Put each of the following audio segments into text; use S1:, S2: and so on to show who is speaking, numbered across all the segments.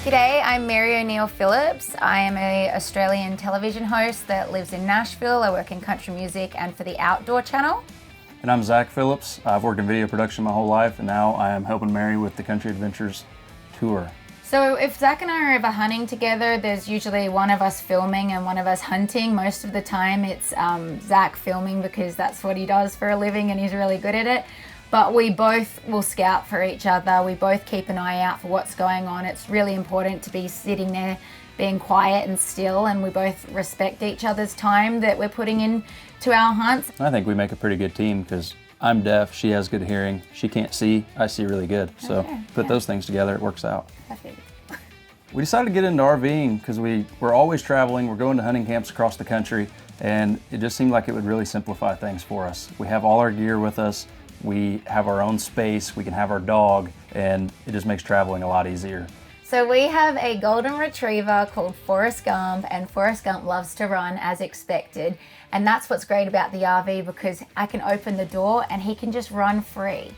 S1: G'day, I'm Mary O'Neill Phillips. I am an Australian television host that lives in Nashville. I work in country music and for the Outdoor Channel.
S2: And I'm Zach Phillips. I've worked in video production my whole life, and now I am helping Mary with the Country Adventures tour.
S1: So if Zach and I are ever hunting together, there's usually one of us filming and one of us hunting. Most of the time it's Zach filming because that's what he does for a living and he's really good at it. But we both will scout for each other. We both keep an eye out for what's going on. It's really important to be sitting there being quiet and still, and we both respect each other's time that we're putting in to our hunts.
S2: I think we make a pretty good team because I'm deaf, she has good hearing, she can't see, I see really good. So put those things together, it works out.
S1: Perfect.
S2: We decided to get into RVing because we're always traveling, we're going to hunting camps across the country, and it just seemed like it would really simplify things for us. We have all our gear with us, we have our own space, we can have our dog, and it just makes traveling a lot easier.
S1: So we have a golden retriever called Forest Gump, and Forest Gump loves to run as expected. And that's what's great about the RV, because I can open the door and he can just run free.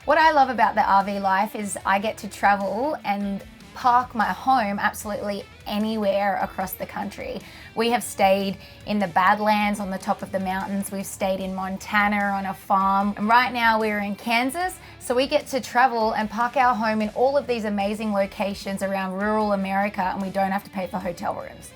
S1: What I love about the RV life is I get to travel and park my home absolutely anywhere across the country. We have stayed in the Badlands on the top of the mountains. We've stayed in Montana on a farm. And right now we're in Kansas. So we get to travel and park our home in all of these amazing locations around rural America, and we don't have to pay for hotel rooms.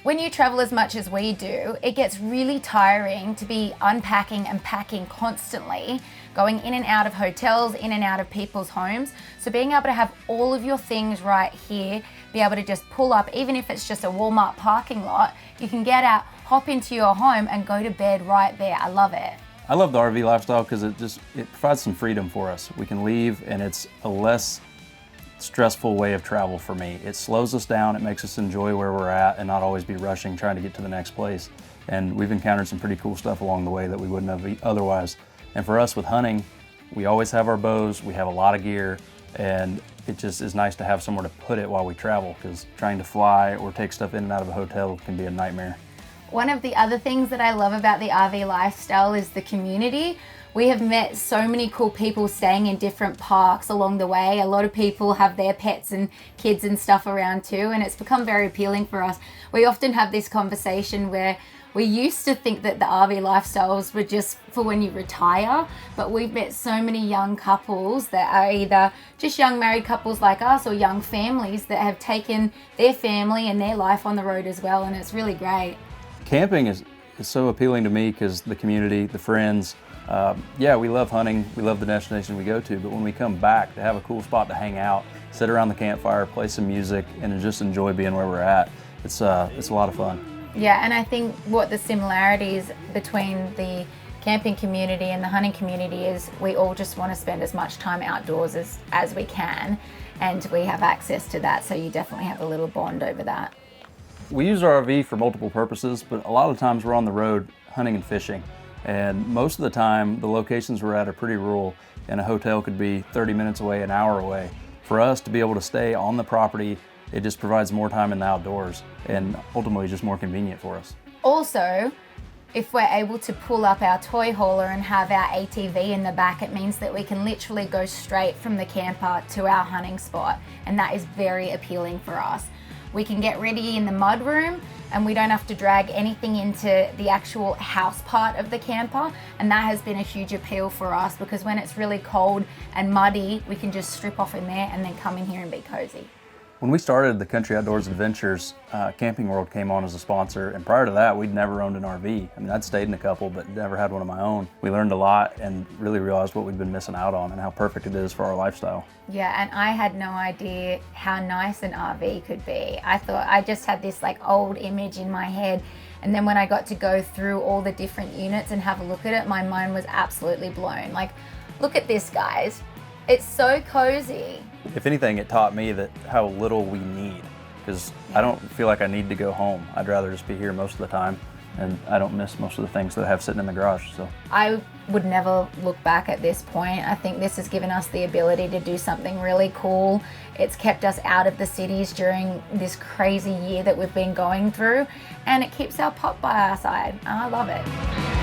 S1: When you travel as much as we do, it gets really tiring to be unpacking and packing constantly, going in and out of hotels, in and out of people's homes. So being able to have all of your things right here, be able to just pull up, even if it's just a Walmart parking lot, you can get out, hop into your home and go to bed right there. I love it.
S2: I love the RV lifestyle because it provides some freedom for us. We can leave and it's a less stressful way of travel for me. It slows us down, it makes us enjoy where we're at and not always be rushing trying to get to the next place. And we've encountered some pretty cool stuff along the way that we wouldn't have otherwise. And for us with hunting, we always have our bows, we have a lot of gear, and it just is nice to have somewhere to put it while we travel, because trying to fly or take stuff in and out of a hotel can be a nightmare.
S1: One of the other things that I love about the RV lifestyle is the community. We have met so many cool people staying in different parks along the way. A lot of people have their pets and kids and stuff around too, and it's become very appealing for us. We often have this conversation where we used to think that the RV lifestyles were just for when you retire, but we've met so many young couples that are either just young married couples like us or young families that have taken their family and their life on the road as well, and it's really great.
S2: Camping is so appealing to me because the community, the friends, yeah, we love hunting, we love the destination we go to, but when we come back to have a cool spot to hang out, sit around the campfire, play some music, and just enjoy being where we're at, it's a lot of fun.
S1: Yeah, and I think what the similarities between the camping community and the hunting community is we all just want to spend as much time outdoors as we can, and we have access to that, so you definitely have a little bond over that.
S2: We use our RV for multiple purposes, but a lot of times we're on the road hunting and fishing. And most of the time, the locations we're at are pretty rural, and a hotel could be 30 minutes away, an hour away. For us to be able to stay on the property, it just provides more time in the outdoors and ultimately just more convenient for us.
S1: Also, if we're able to pull up our toy hauler and have our ATV in the back, it means that we can literally go straight from the camper to our hunting spot, and that is very appealing for us. We can get ready in the mud room and we don't have to drag anything into the actual house part of the camper, and that has been a huge appeal for us because when it's really cold and muddy, we can just strip off in there and then come in here and be cozy.
S2: When we started the Country Outdoors Adventures, Camping World came on as a sponsor, and prior to that, we'd never owned an RV. I mean, I'd stayed in a couple, but never had one of my own. We learned a lot and really realized what we'd been missing out on and how perfect it is for our lifestyle.
S1: Yeah, and I had no idea how nice an RV could be. I thought I just had this like old image in my head, and then when I got to go through all the different units and have a look at it, my mind was absolutely blown. Like, look at this, guys. It's so cozy.
S2: If anything, it taught me that how little we need, because I don't feel like I need to go home. I'd rather just be here most of the time, and I don't miss most of the things that I have sitting in the garage. So
S1: I would never look back at this point. I think this has given us the ability to do something really cool. It's kept us out of the cities during this crazy year that we've been going through, and it keeps our pup by our side. I love it.